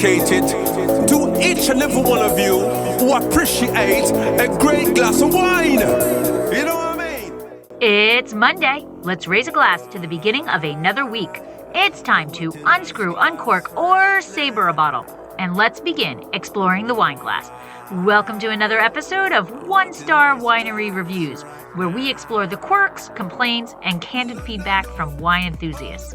dedicated to each and every one of you who appreciate a great glass of wine. You know what I mean? It's Monday. Let's raise a glass to the beginning of another week. It's time to unscrew, uncork, or saber a bottle. And let's begin exploring the wine glass. Welcome to another episode of Star Winery Reviews, where we explore the quirks, complaints, and candid feedback from wine enthusiasts.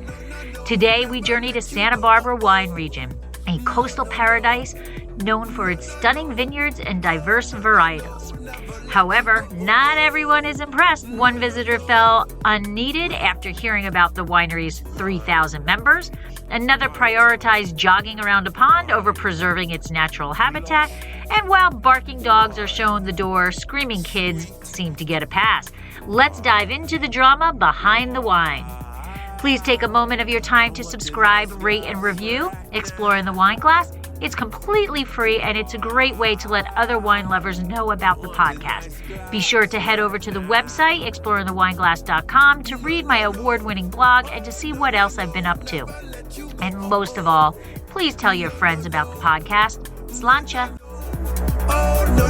Today, we journey to Santa Barbara wine region, a coastal paradise known for its stunning vineyards and diverse varietals. However, not everyone is impressed. One visitor felt unneeded after hearing about the winery's 3,000 members. Another prioritized jogging around a pond over preserving its natural habitat. And while barking dogs are shown the door, screaming kids seem to get a pass. Let's dive into the drama behind the wine. Please take a moment of your time to subscribe, rate, and review Exploring the Wine Glass. It's completely free, and it's a great way to let other wine lovers know about the podcast. Be sure to head over to the website, exploringthewineglass.com, to read my award-winning blog and to see what else I've been up to. And most of all, please tell your friends about the podcast. Slainte. Oh, no,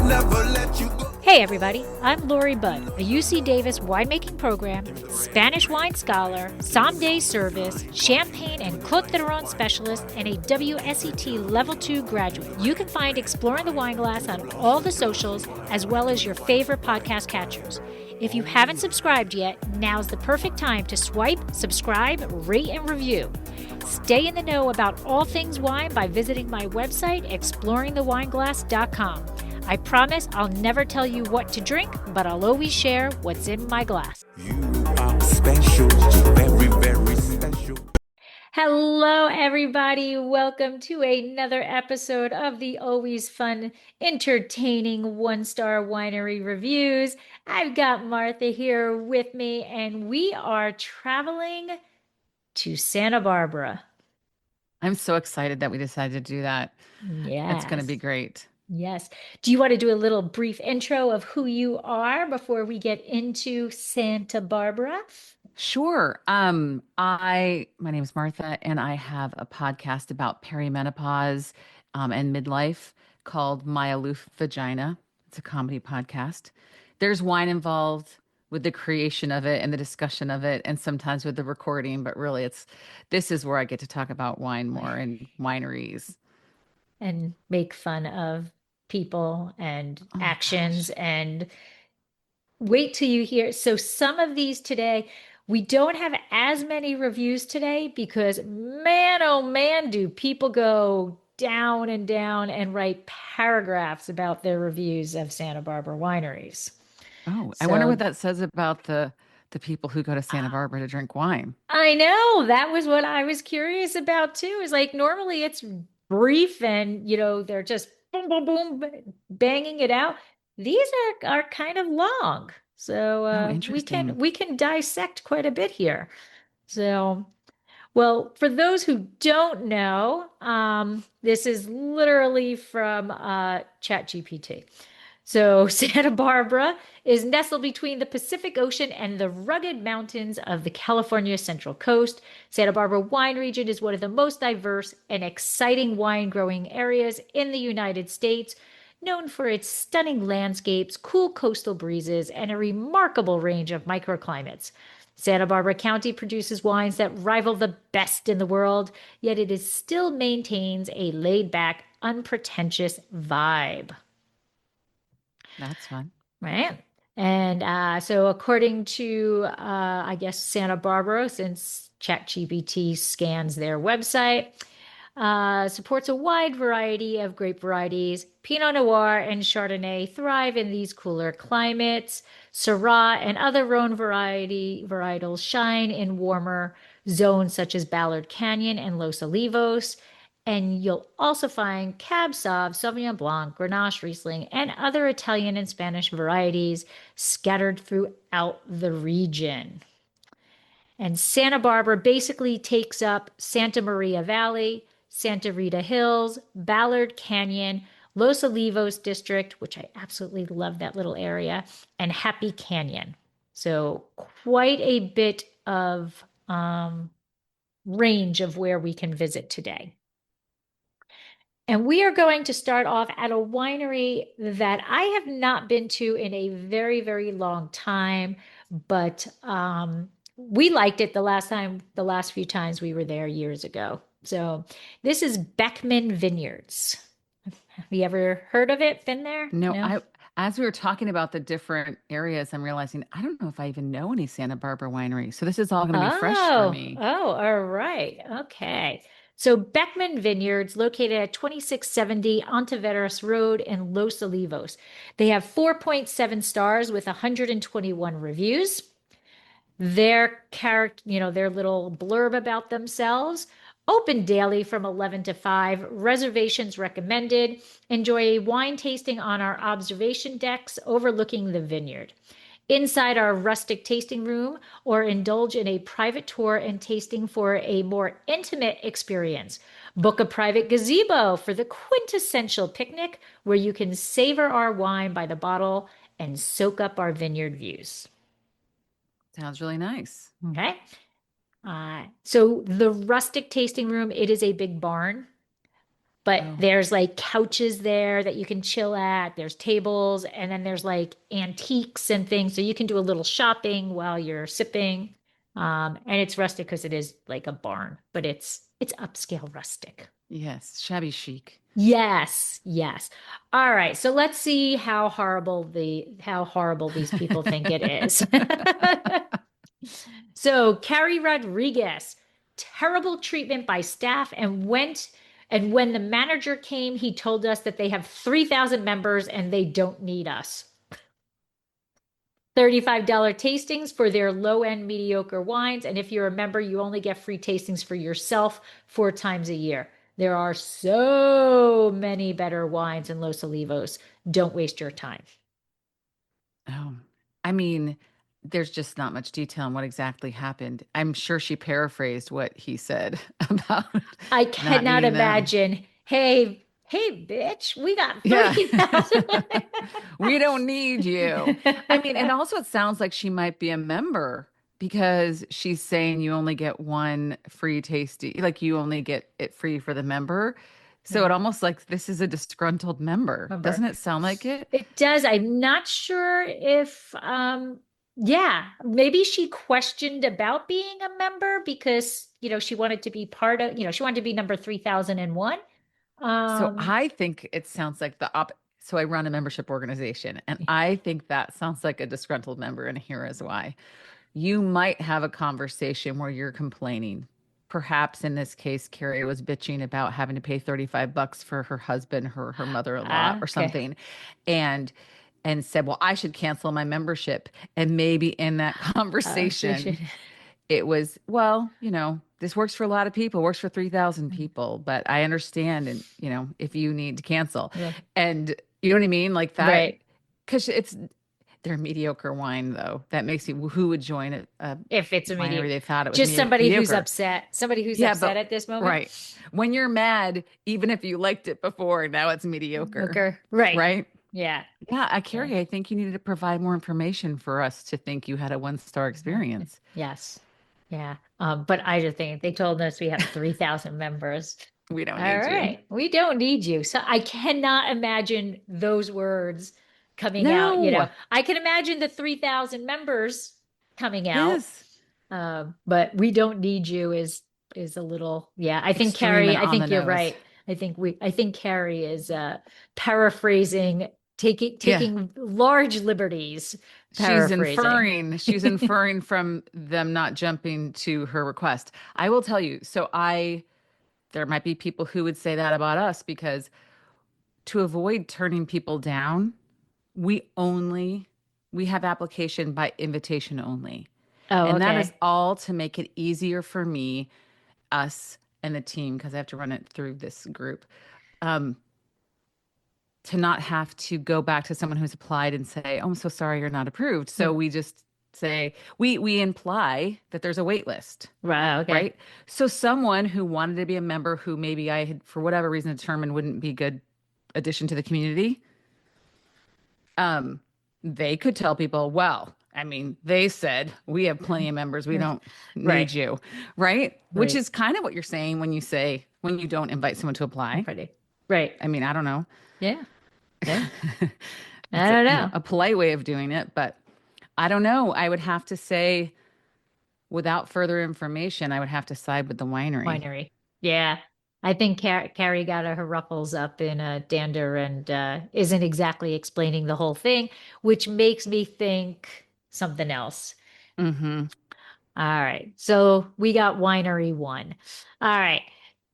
never let you go. Hey everybody, I'm Lori Budd, a UC Davis winemaking program, Spanish wine scholar, sommelier service, champagne and Côte d'Aron specialist, and a WSET Level 2 graduate. You can find Exploring the Wine Glass on all the socials, as well as your favorite podcast catchers. If you haven't subscribed yet, now's the perfect time to swipe, subscribe, rate, and review. Stay in the know about all things wine by visiting my website, exploringthewineglass.com. I promise I'll never tell you what to drink, but I'll always share what's in my glass. You are special, very, very special. Hello, everybody. Welcome to another episode of the always fun, entertaining Star Winery Reviews. I've got Martha here with me, and we are traveling to Santa Barbara. I'm so excited that we decided to do that. Yes. It's going to be great. Yes. Do you want to do a little brief intro of who you are before we get into Santa Barbara? Sure. My name is Martha, and I have a podcast about perimenopause and midlife called My Aloof Vagina. It's a comedy podcast. There's wine involved with the creation of it and the discussion of it, and sometimes with the recording, but really this is where I get to talk about wine more and wineries. And make fun of people and actions and wait till you hear. So some of these today, we don't have as many reviews today because man, oh man, do people go down and down and write paragraphs about their reviews of Santa Barbara wineries. Oh, I wonder what that says about the people who go to Santa Barbara to drink wine. I know. That was what I was curious about too. Is like normally it's brief and, they're just boom, boom, boom, banging it out. These are kind of long. So we can dissect quite a bit here. So, well, for those who don't know, this is literally from ChatGPT. So Santa Barbara is nestled between the Pacific Ocean and the rugged mountains of the California Central Coast. Santa Barbara wine region is one of the most diverse and exciting wine growing areas in the United States, known for its stunning landscapes, cool coastal breezes, and a remarkable range of microclimates. Santa Barbara County produces wines that rival the best in the world, yet it still maintains a laid-back, unpretentious vibe. That's fun. Right. And so according to, I guess, Santa Barbara, since ChatGPT scans their website, supports a wide variety of grape varieties. Pinot Noir and Chardonnay thrive in these cooler climates. Syrah and other Rhone varietals shine in warmer zones such as Ballard Canyon and Los Olivos. And you'll also find Cab Sauv, Sauvignon Blanc, Grenache, Riesling, and other Italian and Spanish varieties scattered throughout the region. And Santa Barbara basically takes up Santa Maria Valley, Santa Rita Hills, Ballard Canyon, Los Olivos District, which I absolutely love that little area, and Happy Canyon. So quite a bit of range of where we can visit today. And we are going to start off at a winery that I have not been to in a very, very long time, but we liked it the last few times we were there years ago. So this is Beckman Vineyards. Have you ever heard of it? Been there? No, No? I as we were talking about the different areas, I'm realizing I don't know if I even know any Santa Barbara wineries. So this is all going to be fresh for me. All right. Okay. So Beckman Vineyards, located at 2670 Ontiveros Road in Los Olivos. They have 4.7 stars with 121 reviews. Their character, their little blurb about themselves. Open daily from 11 to 5. Reservations recommended. Enjoy a wine tasting on our observation decks overlooking the vineyard. Inside our rustic tasting room, or indulge in a private tour and tasting for a more intimate experience. Book a private gazebo for the quintessential picnic where you can savor our wine by the bottle and soak up our vineyard views. Sounds really nice. Okay. So the rustic tasting room, it is a big barn, but there's like couches there that you can chill at. There's tables, and then there's like antiques and things. So you can do a little shopping while you're sipping. And it's rustic because it is like a barn, but it's upscale rustic. Yes, shabby chic. Yes, yes. All right. So let's see how horrible these people think it is. So Carrie Rodriguez, terrible treatment by staff, and when the manager came, he told us that they have 3,000 members and they don't need us. $35 tastings for their low-end mediocre wines. And if you're a member, you only get free tastings for yourself 4 times a year. There are so many better wines in Los Olivos. Don't waste your time. Oh, I mean, there's just not much detail on what exactly happened. I'm sure she paraphrased what he said about I not cannot needing them. imagine. Hey, bitch, we got 30,000. We don't need you. I mean, and also it sounds like she might be a member because she's saying you only get one free tasty, like you only get it free for the member. So it almost like this is a disgruntled member. Doesn't it sound like it? It does. I'm not sure if, maybe she questioned about being a member because, she wanted to be part of, she wanted to be number 3001. So I think it sounds like so I run a membership organization, and I think that sounds like a disgruntled member, and here is why. You might have a conversation where you're complaining. Perhaps in this case, Carrie was bitching about having to pay $35 for her husband, her mother-in-law, or something, and said, "Well, I should cancel my membership." And maybe in that conversation, it was, well, this works for a lot of people, works for 3,000 people, but I understand, and if you need to cancel, and you know what I mean, like that, right? Because they're mediocre wine, though. That makes you, who would join it if it's a winery they thought it was just somebody mediocre. who's upset, upset at this moment, right? When you're mad, even if you liked it before, now it's mediocre, right? Yeah. Carrie, I think you needed to provide more information for us to think you had a 1-star experience. Yes. Yeah. But I just think they told us we have 3,000 members. We don't need you. We don't need you. So I cannot imagine those words coming out. I can imagine the 3,000 members coming out. Yes. But we don't need you is a little, I think Carrie, I think you're right. I think Carrie is paraphrasing, taking large liberties. She's inferring from them not jumping to her request. I will tell you, there might be people who would say that about us, because to avoid turning people down, we have application by invitation only. And that is all to make it easier for me, us, and the team, because I have to run it through this group, to not have to go back to someone who's applied and say, "Oh, I'm so sorry, you're not approved." So we just say, we imply that there's a wait list. Right. Okay. Right. So someone who wanted to be a member, who maybe I had, for whatever reason, determined wouldn't be a good addition to the community, they could tell people, well, I mean, they said we have plenty of members. We don't need you. Right. Which is kind of what you're saying when you don't invite someone to apply. Right. I mean, I don't know. Yeah. Yeah. I It's don't know. a polite way of doing it, but I don't know. I would have to say, without further information, I would have to side with the winery. Winery. Yeah. I think Carrie got her ruffles up in a dander and isn't exactly explaining the whole thing, which makes me think something else. Hmm. All right. So we got winery one. All right.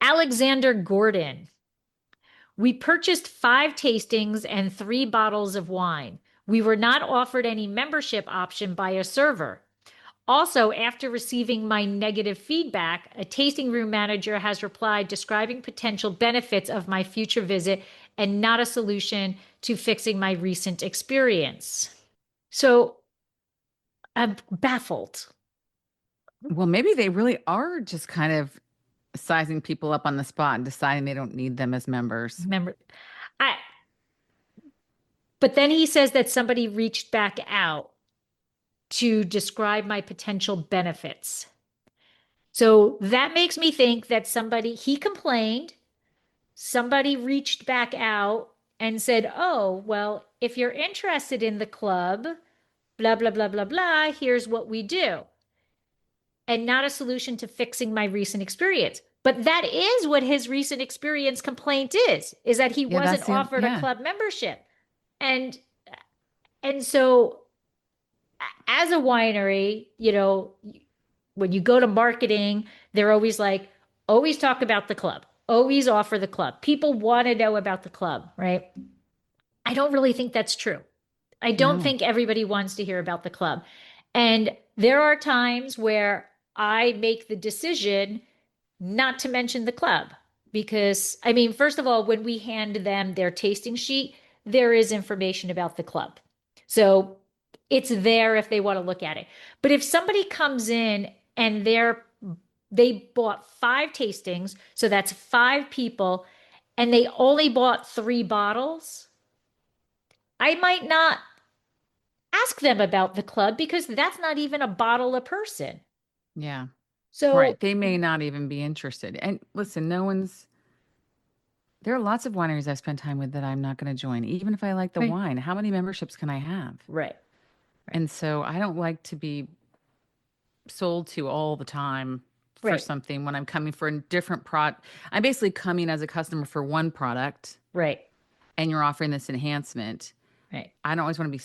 Alexander Gordon. We purchased 5 tastings and 3 bottles of wine. We were not offered any membership option by a server. Also, after receiving my negative feedback, a tasting room manager has replied describing potential benefits of my future visit and not a solution to fixing my recent experience. So I'm baffled. Well, maybe they really are just kind of sizing people up on the spot and deciding they don't need them as members. Remember, I, but then he says that somebody reached back out to describe my potential benefits. So that makes me think that he complained, somebody reached back out and said, oh, well, if you're interested in the club, blah, blah, blah, blah, blah, here's what we do. And not a solution to fixing my recent experience. But that is what his recent experience complaint is that he Yeah, wasn't offered a yeah. club membership. And so as a winery, when you go to marketing, they're always like, always talk about the club, always offer the club. People want to know about the club, right? I don't really think that's true. I don't No. think everybody wants to hear about the club. And there are times where I make the decision not to mention the club because, I mean, first of all, when we hand them their tasting sheet, there is information about the club. So it's there if they want to look at it. But if somebody comes in and they bought 5 tastings, so that's 5 people, and they only bought 3 bottles, I might not ask them about the club because that's not even a bottle a person. Yeah. So, Right. They may not even be interested. And listen, there are lots of wineries I've spent time with that I'm not going to join, even if I like the right, wine. How many memberships can I have? right, And so I don't like to be sold to all the time for right, something when I'm coming for a different product. I'm basically coming as a customer for one product right, and you're offering this enhancement. right. I don't always want to be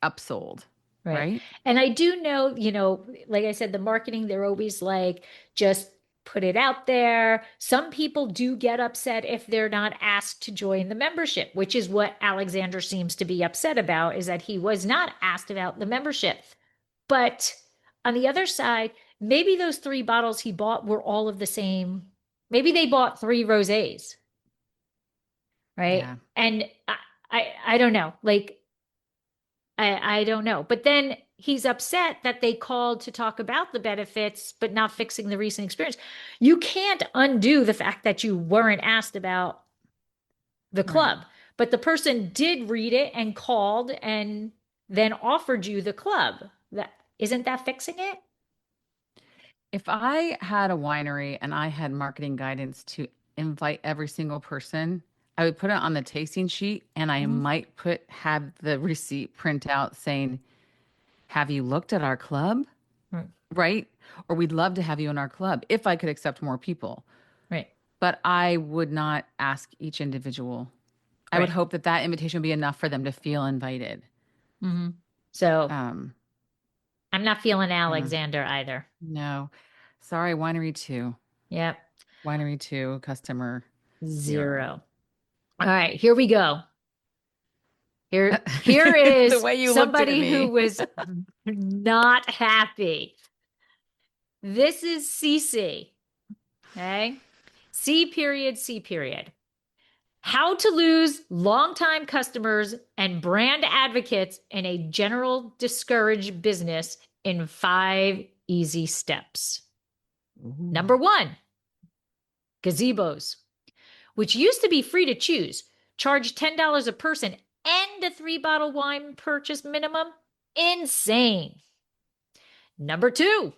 upsold, Right. right? And I do know, like I said, the marketing, they're always like, just put it out there. Some people do get upset if they're not asked to join the membership, which is what Alexander seems to be upset about, is that he was not asked about the membership. But on the other side, maybe those 3 bottles he bought were all of the same. Maybe they bought 3 rosés, right? Yeah. And I don't know. Like, I don't know. But then he's upset that they called to talk about the benefits, but not fixing the recent experience. You can't undo the fact that you weren't asked about the Right. club, but the person did read it and called and then offered you the club. That isn't that fixing it? If I had a winery and I had marketing guidance to invite every single person, I would put it on the tasting sheet and I Mhm. might have the receipt print out saying, have you looked at our club? Right. Right? Or we'd love to have you in our club if I could accept more people. Right. But I would not ask each individual. I would Right. hope that that invitation would be enough for them to feel invited. Mm-hmm. So Um, I'm not feeling uh, Alexander either. no, sorry, winery two, Yep. customer 0. 0. All right, here we go. Here The is way you looked at somebody who me. was not happy. This is CC. Okay. C period, C period. How to lose longtime customers and brand advocates in a general discouraged business in 5 easy steps. Number 1, gazebos, which used to be free to choose, charge $10 a person and a 3-bottle wine purchase minimum. Insane. Number 2,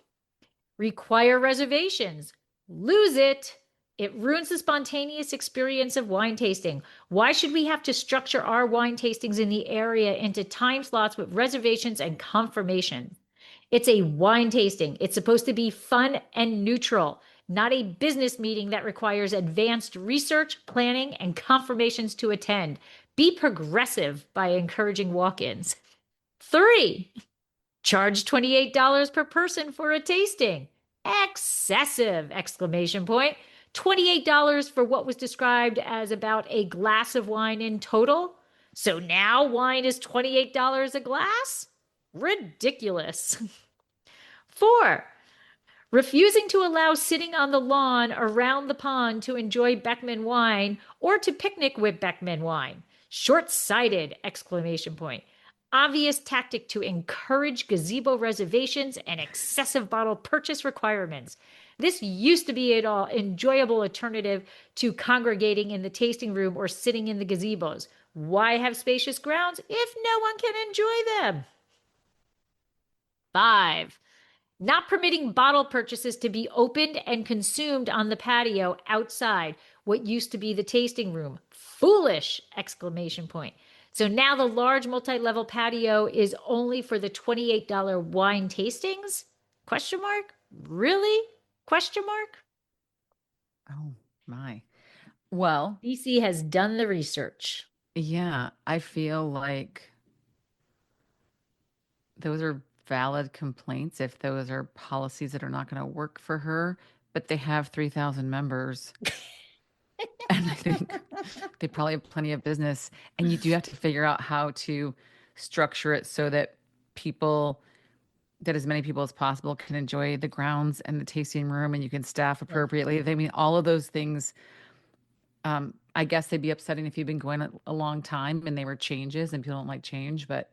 require reservations. Lose it. It ruins the spontaneous experience of wine tasting. Why should we have to structure our wine tastings in the area into time slots with reservations and confirmation? It's a wine tasting. It's supposed to be fun and neutral, not a business meeting that requires advanced research, planning, and confirmations to attend. Be progressive by encouraging walk ins. 3, charge $28 per person for a tasting. Excessive! Exclamation point. $28 for what was described as about a glass of wine in total. So now wine is $28 a glass? Ridiculous. 4, refusing to allow sitting on the lawn around the pond to enjoy Beckman wine or to picnic with Beckman wine. Short-sighted! Exclamation point. Obvious tactic to encourage gazebo reservations and excessive bottle purchase requirements. This used to be an enjoyable alternative to congregating in the tasting room or sitting in the gazebos. Why have spacious grounds if no one can enjoy them? 5, not permitting bottle purchases to be opened and consumed on the patio outside what used to be the tasting room. Foolish! Exclamation point. So now the large multi-level patio is only for the $28 wine tastings? Question mark? Really? Question mark? Oh my. Well, BC has done the research. yeah, I feel like those are valid complaints if those are policies that are not going to work for her, but they have 3,000 members. And I think they probably have plenty of business. And you do have to figure out how to structure it so that as many people as possible can enjoy the grounds and the tasting room and you can staff appropriately. I mean, all of those things, I guess they'd be upsetting if you've been going a long time and they were changes and people don't like change, but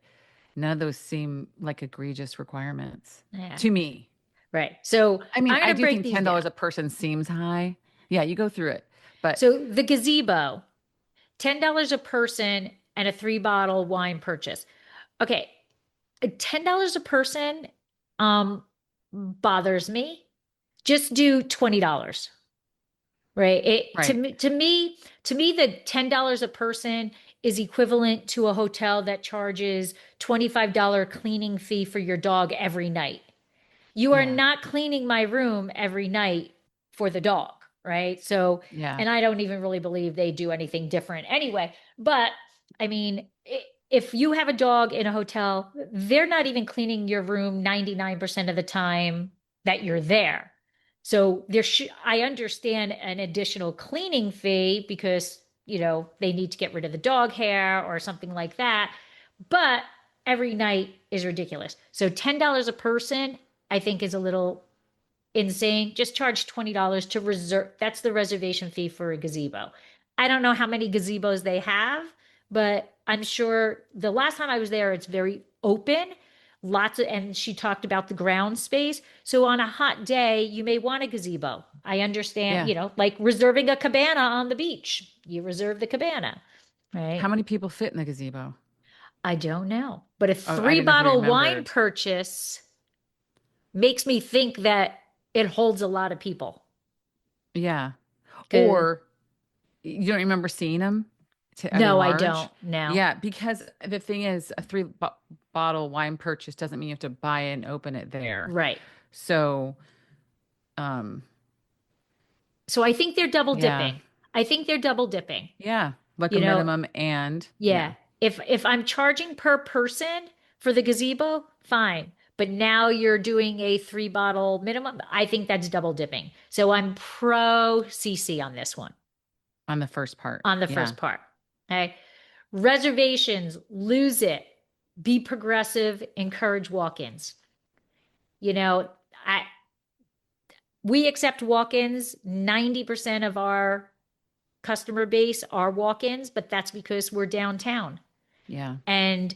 none of those seem like egregious requirements to me. Right. So I mean, I'm I going to do break think these $10 down. a person seems high. Yeah, you go through it. But So the gazebo, $10 a person and a 3-bottle wine purchase. Okay, $10 a person bothers me. Just do $20. Right? right. To me, the $10 a person is equivalent to a hotel that charges $25 cleaning fee for your dog every night. You are Yeah. not cleaning my room every night for the dog, right? So, Yeah. and I don't even really believe they do anything different anyway. But I mean, if you have a dog in a hotel, they're not even cleaning your room 99% of the time that you're there. So I understand an additional cleaning fee because, they need to get rid of the dog hair or something like that. But every night is ridiculous. So $10 a person, I think, is a little insane. Just charge $20 to reserve. That's the reservation fee for a gazebo. I don't know how many gazebos they have, but I'm sure the last time I was there, it's very open. And she talked about the ground space. So on a hot day, you may want a gazebo. I understand, Yeah. like reserving a cabana on the beach. You reserve the cabana, How right? many people fit in the gazebo? I don't know. But a Oh, I three didn't know if you bottle wine remembered. purchase makes me think that it holds a lot of people. Yeah. 'Cause- Or you don't remember seeing them at a No, I large? don't. No. Yeah, because the thing is, a three bottle wine purchase doesn't mean you have to buy it and open it there. Right. So, um, So I think they're double yeah, dipping. I think they're double dipping. yeah, like a You know, minimum and yeah, yeah. If I'm charging per person for the gazebo, fine. But now you're doing a 3-bottle minimum. I think that's double dipping. So I'm pro CC on this one, on the first part. on the Yeah, first part. Okay. Reservations, lose it. Be progressive, encourage walk-ins. You know, I we accept walk-ins. 90% of our customer base are walk-ins, but that's because we're downtown yeah, and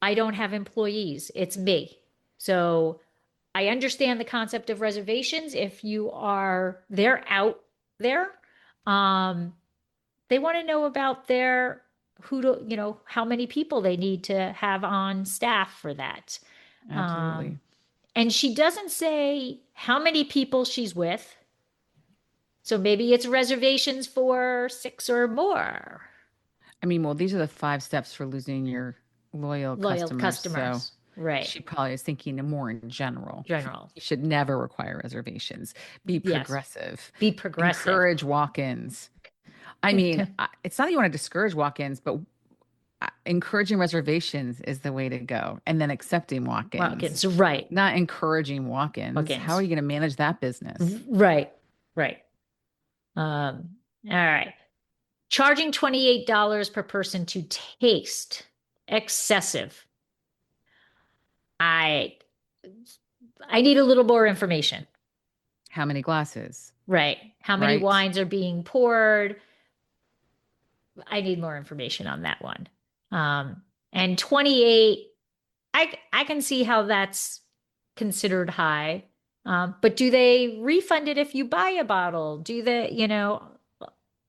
I don't have employees. It's me. So I understand the concept of reservations. If they're out there, um, they want to know about how many people they need to have on staff for that. absolutely. And she doesn't say how many people she's with. So maybe it's reservations for 6 or more I mean, well, these are the 5 steps for losing your loyal loyal customers. So customers. Right. she probably is thinking more in general. General. You should never require reservations. Be Yes. progressive. Be progressive. Encourage walk-ins. I mean, it's not that you want to discourage walk-ins, but encouraging reservations is the way to go. And then accepting walk-ins, Walk-ins. Right. not encouraging walk-ins. How are Walk-ins. you going to manage that business? Right. Right. All right. Charging $28 per person to taste. Excessive. I need a little more information. How many glasses? Right. How many Right. wines are being poured? I need more information on that one. And 28, I can see how that's considered high. But do they refund it if you buy a bottle? Do they,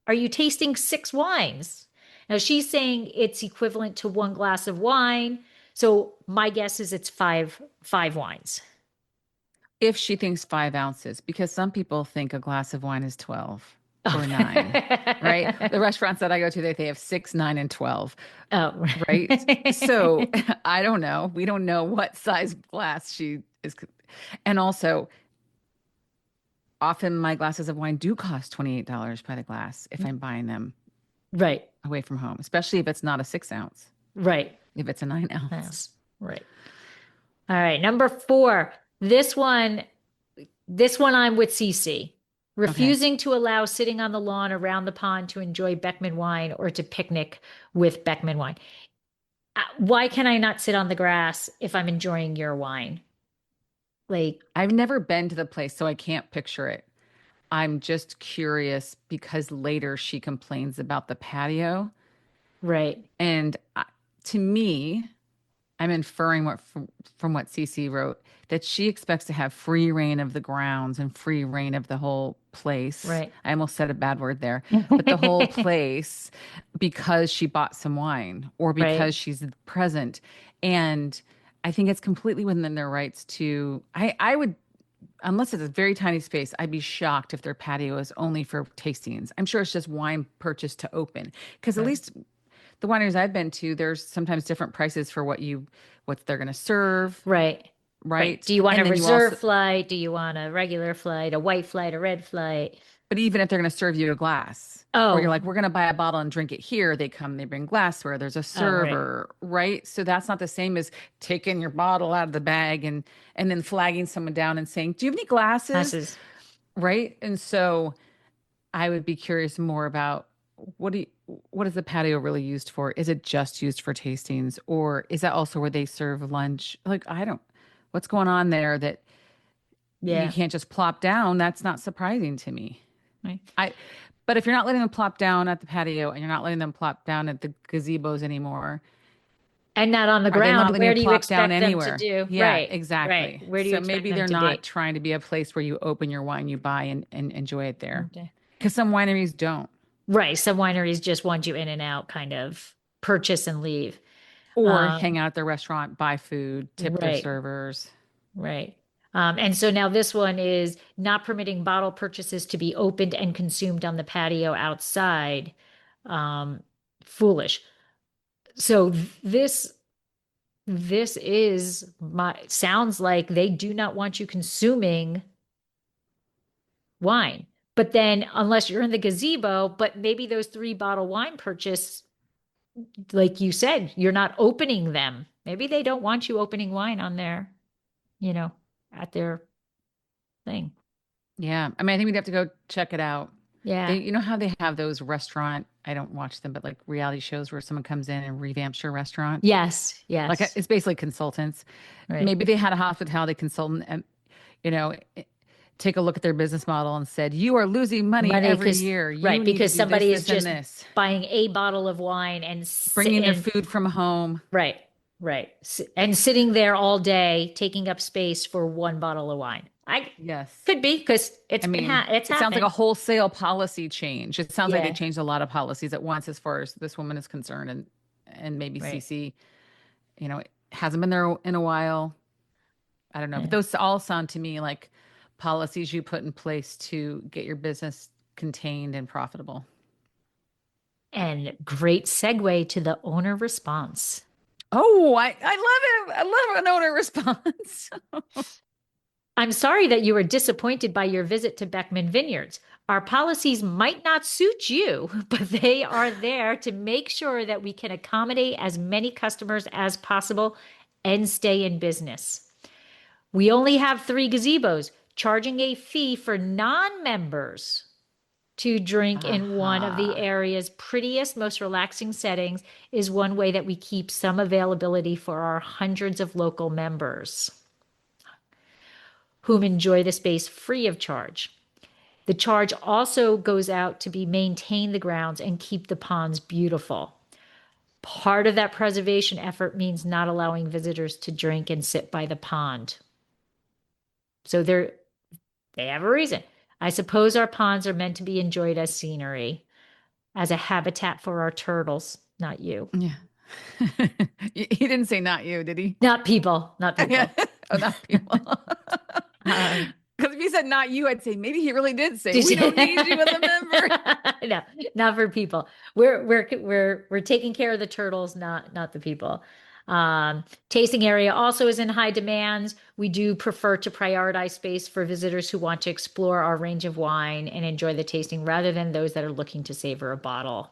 are you tasting 6 wines? Now she's saying it's equivalent to 1 glass of wine. So my guess is it's five wines. If she thinks 5 ounces, because some people think a glass of wine is 12 or 9, right? The restaurants that I go to, they have 6, 9, and 12. Oh, right. So I don't know. We don't know what size glass she is. And also, often my glasses of wine do cost $28 by the glass if I'm buying them right. away from home, especially if it's not a 6 ounce, Right. if it's a 9 ounce. Yes. Right. All right. Number 4. This one I'm with CC. Refusing to allow sitting on the lawn around the pond to enjoy Beckman wine or to picnic with Beckman wine. Why can I not sit on the grass if I'm enjoying your wine? Like, I've never been to the place, so I can't picture it. I'm just curious because later she complains about the patio. right. And to me, I'm inferring from what Cece wrote, that she expects to have free reign of the grounds and free reign of the whole place. Right. I almost said a bad word there, but the whole place because she bought some wine or because Right. she's present. And I think it's completely within their rights to, I would, unless it's a very tiny space, I'd be shocked if their patio is only for tastings. I'm sure it's just wine purchased to open. Because at least the wineries I've been to, there's sometimes different prices for what they're going to serve. Right. Right. Do you want And a then you reserve also, flight? Do you want a regular flight, a white flight, a red flight? but even if they're going to serve you a glass, or you're Oh, like, we're going to buy a bottle and drink it here, they bring glassware, there's a server, right? So that's not the same as taking your bottle out of the bag and then flagging someone down and saying, do you have any glasses? glasses. Right. And so I would be curious more about what is the patio really used for? Is it just used for tastings, or is that also where they serve lunch? Like, what's going on there that you Yeah. can't just plop down? That's not surprising to me. Right. But if you're not letting them plop down at the patio and you're not letting them plop down at the gazebos anymore, And not on the are they not ground, letting where you do you plop down expect them anywhere? to do? Yeah, Right. exactly. Right. Where do you So expect maybe them they're to not be? trying to be a place where you open your wine, you buy and enjoy it there. Okay. Because some wineries don't. Right. Some wineries just want you in and out, kind of purchase and leave. Or hang out at the restaurant, buy food, tip their Right. servers. Right. And so now this one is not permitting bottle purchases to be opened and consumed on the patio outside. Foolish. So this is sounds like they do not want you consuming wine. But then unless you're in the gazebo, but maybe those 3 bottle wine purchase, like you said, you're not opening them. Maybe they don't want you opening wine on their, at their thing. Yeah. I mean, I think we'd have to go check it out. Yeah. You know how they have those restaurant, I don't watch them, but like reality shows where someone comes in and revamps your restaurant? Yes. Yes. Like it's basically consultants. Right. Maybe they had a hospitality consultant and, you know, take a look at their business model and said, you are losing money every year. You right. need Because to do somebody this, is this, just and this. buying a bottle of wine and Bringing their food from home. Right. Right. And sitting there all day, taking up space for 1 bottle of wine. Yes. Could be because it's it sounds like happened. a wholesale policy change. It sounds like Yeah. they changed a lot of policies at once as far as this woman is concerned, and maybe Right. CC, hasn't been there in a while. I don't know, but those all sound to me like policies you put in place to get your business contained and profitable. And great segue to the owner response. Oh, I love it. I love an owner response. I'm sorry that you were disappointed by your visit to Beckman Vineyards. Our policies might not suit you, but they are there to make sure that we can accommodate as many customers as possible and stay in business. We only have 3 gazebos, charging a fee for non-members to drink in one of the area's prettiest, most relaxing settings is one way that we keep some availability for our hundreds of local members whom enjoy the space free of charge. The charge also goes out to be maintain the grounds and keep the ponds beautiful. Part of that preservation effort means not allowing visitors to drink and sit by the pond. So they have a reason. I suppose our ponds are meant to be enjoyed as scenery, as a habitat for our turtles, not you. Yeah. He didn't say not you, did he? Not people, not people. Oh, not people. Because if he said not you, I'd say maybe he really did say we don't need you as a member. No, not for people. We're taking care of the turtles, not the people. Tasting area also is in high demand. We do prefer to prioritize space for visitors who want to explore our range of wine and enjoy the tasting rather than those that are looking to savor a bottle.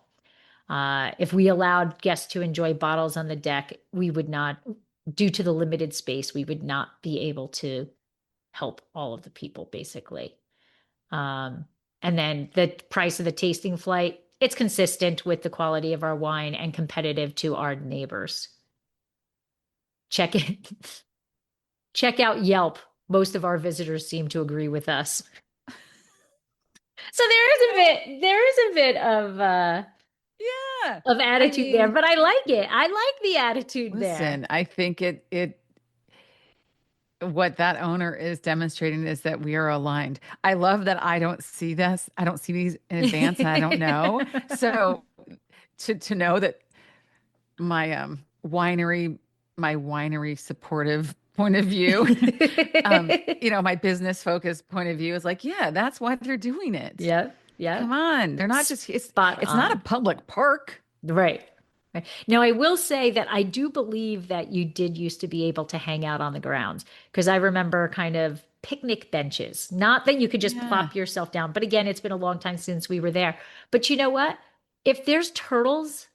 If we allowed guests to enjoy bottles on the deck, we would not, due to the limited space, we would not be able to help all of the people, basically. And then the price of the tasting flight, it's consistent with the quality of our wine and competitive to our neighbors. Check out Yelp. Most of our visitors seem to agree with us. So there is a bit of attitude there, but I like it. I like the attitude there. Listen, I think what that owner is demonstrating is that we are aligned. I love that I don't see this. I don't see these in advance. And I don't know. So to know that my winery supportive point of view, my business focused point of view is like, yeah, that's why they're doing it. Yeah. Yeah. Come on. They're not just, it's not a public park. Right. Now, I will say that I do believe that you did used to be able to hang out on the grounds because I remember kind of picnic benches, not that you could just plop yourself down. But again, it's been a long time since we were there. But you know what? If there's turtles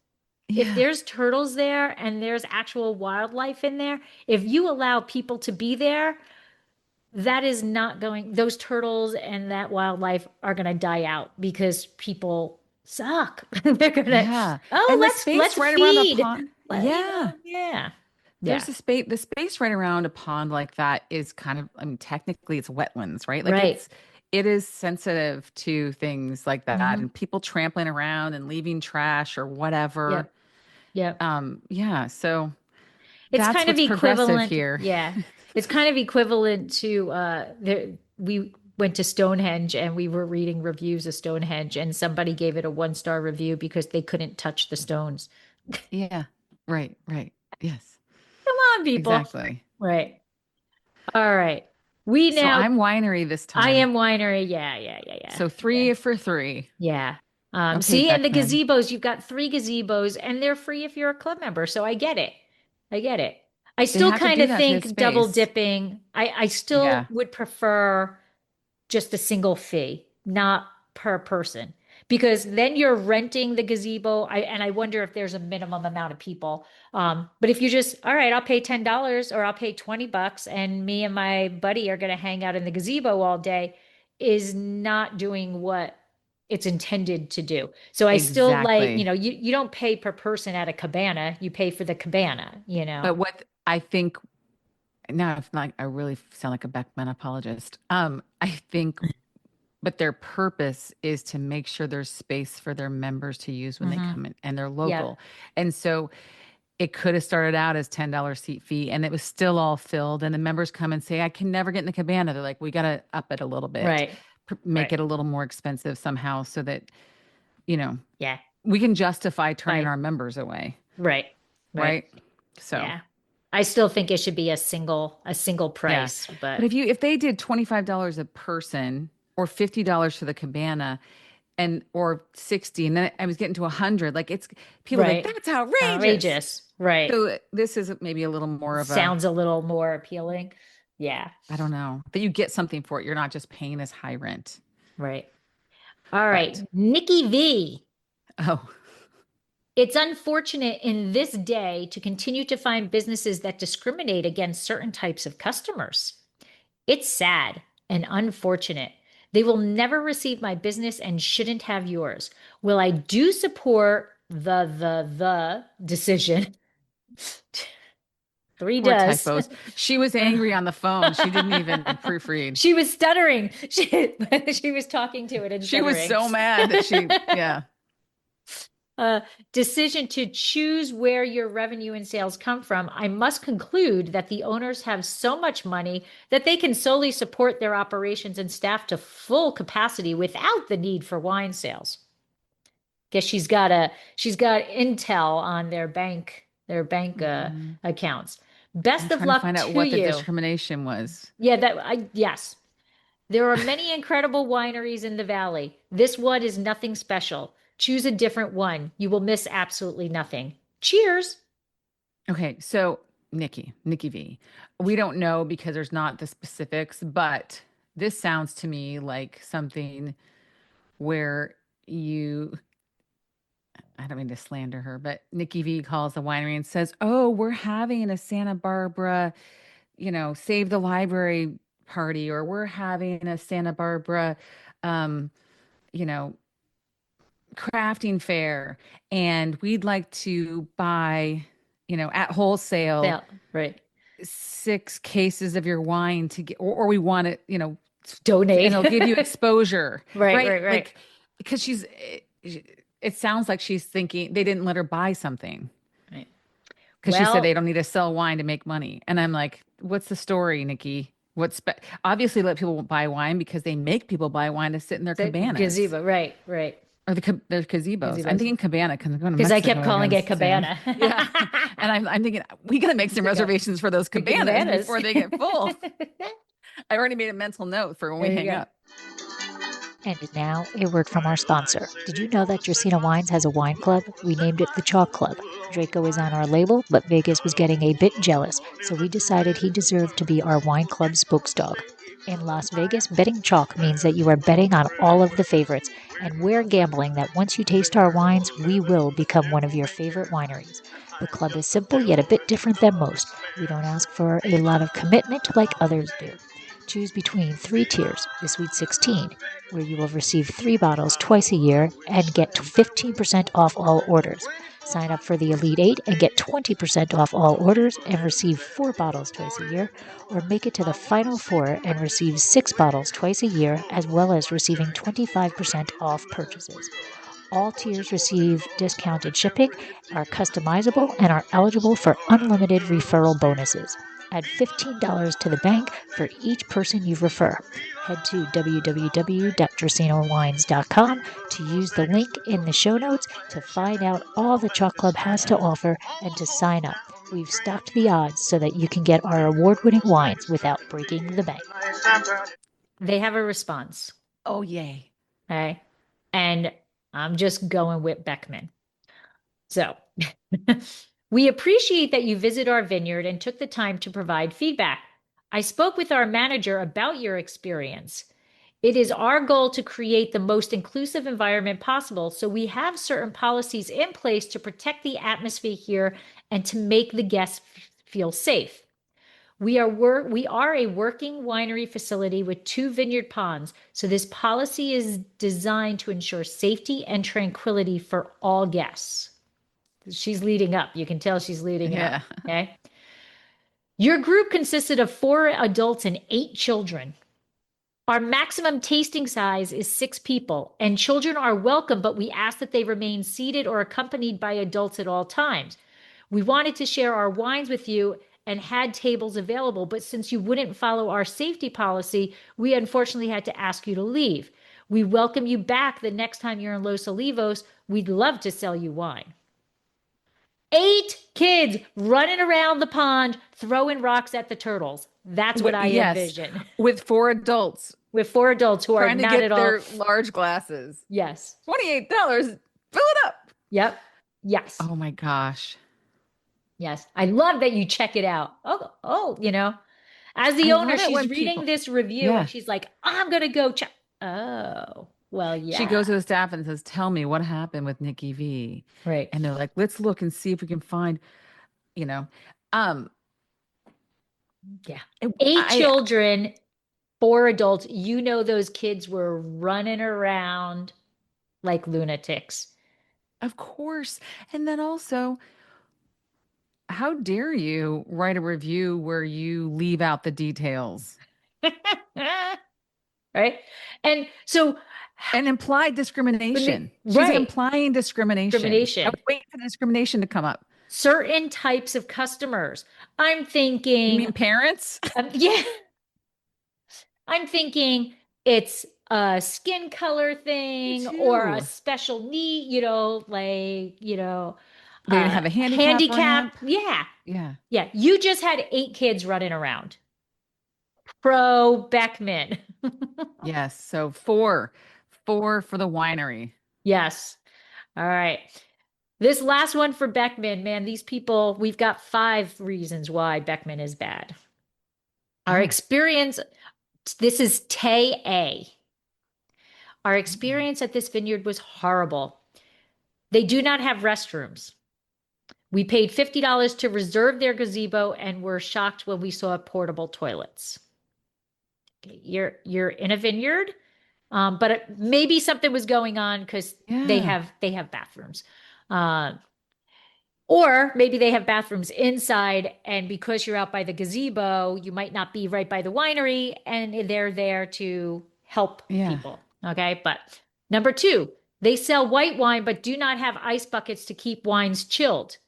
there and there's actual wildlife in there, if you allow people to be there, that is not going, those turtles and that wildlife are going to die out because people suck. They're going to, let's feed. Around a pond. Yeah. There's the space right around a pond like that is kind of, technically it's wetlands, right? Like it is sensitive to things like that and people trampling around and leaving trash or whatever. Yeah. So it's that's kind of equivalent here. Yeah. It's kind of equivalent to we went to Stonehenge and we were reading reviews of Stonehenge and somebody gave it a 1-star review because they couldn't touch the stones. Yeah. Right. Yes. Come on, people. Exactly. Right. All right. So I'm winery this time. I am winery. Yeah. So 3 for 3. Yeah. Okay, see, and the gazebos, you've got 3 gazebos and they're free if you're a club member. So I get it. I still kind of think double dipping. I still would prefer just a single fee, not per person, because then you're renting the gazebo. And I wonder if there's a minimum amount of people. But if you just, all right, I'll pay $10 or I'll pay $20 and me and my buddy are going to hang out in the gazebo all day is not doing what it's intended to do. So I still like, you don't pay per person at a cabana, you pay for the cabana, But what I think now, I really sound like a Beckman apologist. I think, but their purpose is to make sure there's space for their members to use when they come in and they're local. And so it could have started out as $10 seat fee and it was still all filled. And the members come and say, I can never get in the cabana. They're like, we got to up it a little bit. Right. Make it a little more expensive somehow so that, we can justify turning our members away. Right. So I still think it should be a single price. But if they did $25 a person or $50 for the cabana, and or 60, and then I was getting to 100. Like it's people are like, Right. that's outrageous. Outrageous. Right. So this is maybe a little more of a, Sounds a little more appealing. Yeah. I don't know, that you get something for it. You're not just paying this high rent. Right. All right. But Nikki V. oh, It's unfortunate in this day to continue to find businesses that discriminate against certain types of customers. It's sad and unfortunate. They will never receive my business and shouldn't have yours. Will I do support the decision? Three poor does. typos. She was angry on the phone. She didn't even proofread. She was stuttering. She was talking to it and She was stuttering. so mad that she, yeah. Decision to choose where your revenue and sales come from, I must conclude that the owners have so much money that they can solely support their operations and staff to full capacity without the need for wine sales. Guess she's got intel on their bank accounts. Best I'm of trying luck to find out to what the you. discrimination was. Yeah, yes. There are many incredible wineries in the valley. This one is nothing special. Choose a different one. You will miss absolutely nothing. Cheers. Okay, so Nikki V. We don't know because there's not the specifics, but this sounds to me like something where I don't mean to slander her, but Nikki V calls the winery and says, "Oh, we're having a Santa Barbara, Save the Library party, or we're having a Santa Barbara, um, you know, crafting fair, and we'd like to buy, at wholesale, Yeah, right. 6 cases of your wine to get, or we want it, Donate. and it'll give you exposure." Right. Like, because it sounds like she's thinking they didn't let her buy something. Right. Because she Well, said they don't need to sell wine to make money. And I'm like, what's the story, Nikki? Obviously let people buy wine because they make people buy wine to sit in their the cabanas. gazebo. Right. Or their gazebos. I'm thinking cabana because I'm going to Because I Mexico kept calling again it cabana. soon. Yeah. And I'm thinking, we got to make some reservations for those cabanas before they get full. I already made a mental note for when we hang up. And now, a word from our sponsor. Did you know that Dracaena Wines has a wine club? We named it the Chalk Club. Draco is on our label, but Vegas was getting a bit jealous, so we decided he deserved to be our wine club spokesdog. In Las Vegas, betting chalk means that you are betting on all of the favorites, and we're gambling that once you taste our wines, we will become one of your favorite wineries. The club is simple yet a bit different than most. We don't ask for a lot of commitment like others do. Choose between 3 tiers, the Sweet 16, where you will receive 3 bottles twice a year and get 15% off all orders. Sign up for the Elite 8 and get 20% off all orders and receive 4 bottles twice a year, or make it to the Final 4 and receive 6 bottles twice a year, as well as receiving 25% off purchases. All tiers receive discounted shipping, are customizable, and are eligible for unlimited referral bonuses. Add $15 to the bank for each person you refer. Head to www.dracaenawines.com to use the link in the show notes to find out all the Chalk Club has to offer and to sign up. We've stocked the odds so that you can get our award-winning wines without breaking the bank. They have a response. Oh, yay. Okay. And I'm just going with Beckman. So we appreciate that you visit our vineyard and took the time to provide feedback. I spoke with our manager about your experience. It is our goal to create the most inclusive environment possible, so we have certain policies in place to protect the atmosphere here and to make the guests feel safe. We are a working winery facility with 2 vineyard ponds, so this policy is designed to ensure safety and tranquility for all guests. She's leading up. You can tell she's leading up. Okay. Your group consisted of 4 adults and 8 children. Our maximum tasting size is 6 people, and children are welcome, but we ask that they remain seated or accompanied by adults at all times. We wanted to share our wines with you and had tables available, but since you wouldn't follow our safety policy, we unfortunately had to ask you to leave. We welcome you back the next time you're in Los Olivos. We'd love to sell you wine. 8 kids running around the pond throwing rocks at the turtles. That's what I Yes, envision. with 4 adults With 4 adults who are trying to not get at all. their large glasses. Yes. $28, fill it up. Yep. Yes. Oh my gosh. Yes. I love that you check it out. Oh, as the I owner, love it she's when reading people, this review and yeah, she's like, I'm going to go check. Oh, well, she yeah. goes to the staff and says, "Tell me what happened with Nikki V." Right. And they're like, "Let's look and see if we can find, you know, um, Yeah. 8 I, children, 4 adults. Those kids were running around like lunatics. of course." And then also, how dare you write a review where you leave out the details Right. And so, and implied discrimination? She's right. implying discrimination. I Discrimination. was waiting for the discrimination to come up. Certain types of customers. I'm You thinking, mean parents? yeah, I'm thinking it's a skin color Me thing or a too. special need, They didn't have a handicap handicap. ramp. Yeah. Yeah. Yeah. You just had 8 kids running around. Pro Beckman. Yes. So four for the winery. Yes. All right. This last one for Beckman, man, these people, we've got 5 reasons why Beckman is bad. Our Oh. experience, this is Tay A. Our experience at this vineyard was horrible. They do not have restrooms. We paid $50 to reserve their gazebo and were shocked when we saw portable toilets. Okay, you're in a vineyard, but maybe something was going on because they Yeah. have bathrooms. Or maybe they have bathrooms inside, and because you're out by the gazebo, you might not be right by the winery, and they're there to help Yeah. people. Okay. But number 2, they sell white wine, but do not have ice buckets to keep wines chilled.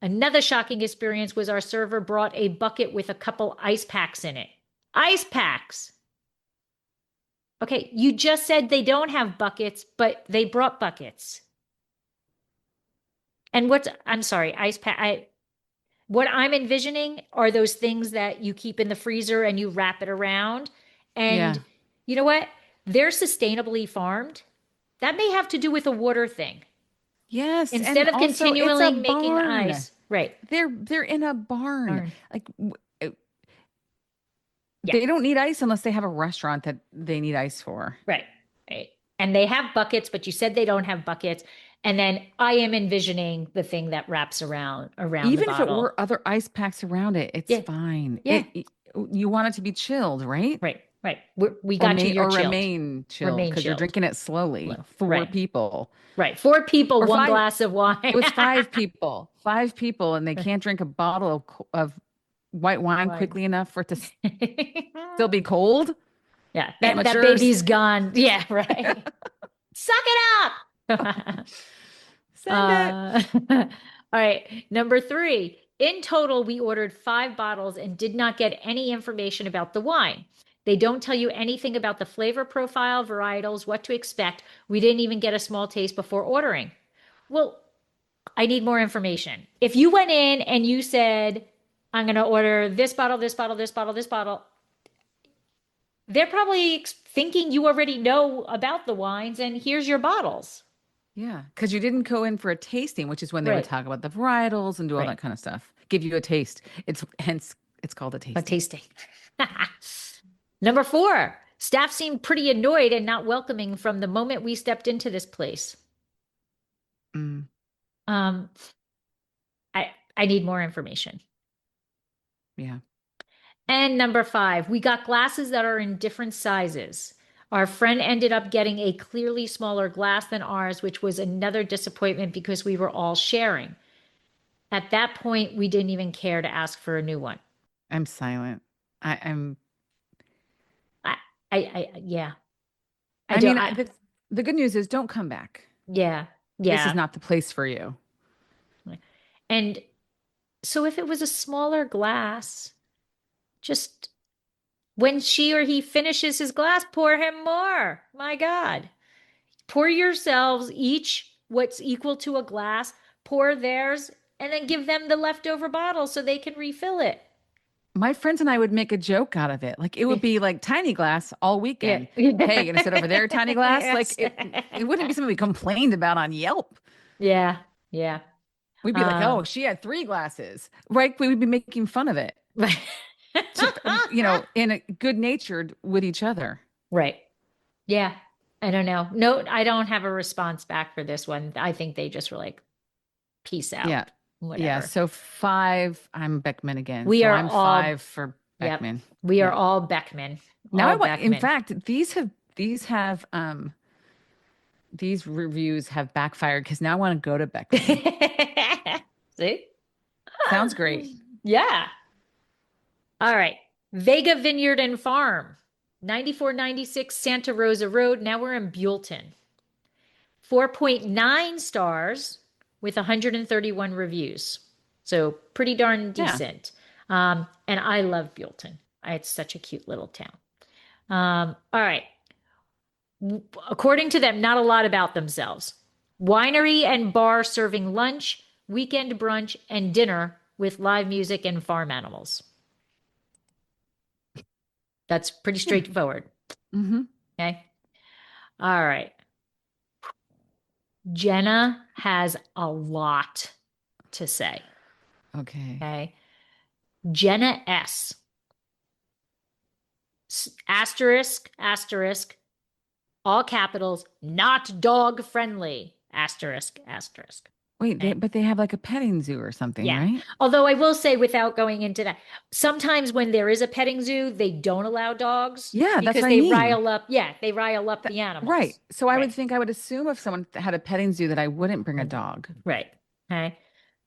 Another shocking experience was our server brought a bucket with a couple ice packs in it. Ice packs. Okay. You just said they don't have buckets, but they brought buckets. And I'm sorry, ice pack. What I'm envisioning are those things that you keep in the freezer and you wrap it around. And Yeah. you know what? They're sustainably farmed. That may have to do with a water thing. Yes. Instead And of also it's a continually making barn. ice. Right. They're in a barn. Barn. Like Yeah. they don't need ice unless they have a restaurant that they need ice for. Right. Right. And they have buckets, but you said they don't have buckets. And then I am envisioning the thing that wraps around the Even if it bottle. were other ice packs around it, it's Yeah. fine. Yeah. You want it to be chilled, right? Right. Right. We got you. You're Or chilled. remain chilled Remain because you're chilled. drinking it slowly. Right. 4 people. Right. 4 people, Or 1 5 glass of wine. It was 5 people. 5 people, and they can't drink a bottle of white wine quickly enough for it to still be cold. Yeah. That Amateurs. baby's gone. Yeah. Right. Suck it up. Send it. All right. Number 3. In total, we ordered 5 bottles and did not get any information about the wine. They don't tell you anything about the flavor profile, varietals, what to expect. We didn't even get a small taste before ordering. Well, I need more information. If you went in and you said, I'm going to order this bottle, this bottle, this bottle, this bottle, they're probably thinking you already know about the wines and here's your bottles. Yeah, because you didn't go in for a tasting, which is when they would talk about the varietals and do all that kind of stuff. Give you a taste. It's called a tasting. A tasting. Number 4, staff seemed pretty annoyed and not welcoming from the moment we stepped into this place. Mm. I need more information. Yeah. And number 5, we got glasses that are in different sizes. Our friend ended up getting a clearly smaller glass than ours, which was another disappointment because we were all sharing. At that point, we didn't even care to ask for a new one. I'm silent. I'm. Yeah. The good news is don't come back. Yeah. This is not the place for you. And so if it was a smaller glass, just when she or he finishes his glass, pour him more. My God. Pour yourselves each what's equal to a glass. Pour theirs and then give them the leftover bottle so they can refill it. My friends and I would make a joke out of it. Like it would be like tiny glass all weekend. Yeah. Hey, you gonna sit over there, tiny glass? Like Yes. it wouldn't be something we complained about on Yelp. Yeah. Yeah. We'd be like, oh, she had 3 glasses. Right? We would be making fun of it. In a good natured with each other. Right. Yeah. I don't know. No, I don't have a response back for this one. I think they just were like, peace out. Yeah. Whatever. Yeah. So 5, I'm Beckman again. We So are I'm all 5 for Beckman. Yep. We are all Beckman. Now All in Beckman. fact, these reviews have backfired because now I want to go to Beckman. See? Sounds great. Yeah. All right. Vega Vineyard and Farm, 9496 Santa Rosa Road. Now we're in Buellton. 4.9 stars with 131 reviews. So pretty darn decent. And I love Buellton. It's such a cute little town. All right. According to them, not a lot about themselves. Winery and bar serving lunch, weekend brunch, and dinner with live music and farm animals. That's pretty straightforward. Mm-hmm. Okay. All right. Jenna has a lot to say. Okay. Okay. Jenna S. Asterisk, asterisk, all capitals, not dog friendly. Asterisk, asterisk. Wait, but they have like a petting zoo or something, right? Although I will say, without going into that, sometimes when there is a petting zoo, they don't allow dogs. Yeah, that's because what I they mean. rile up. Yeah, they rile up the animals. Right. So I would assume if someone had a petting zoo that I wouldn't bring a dog. Right. Okay.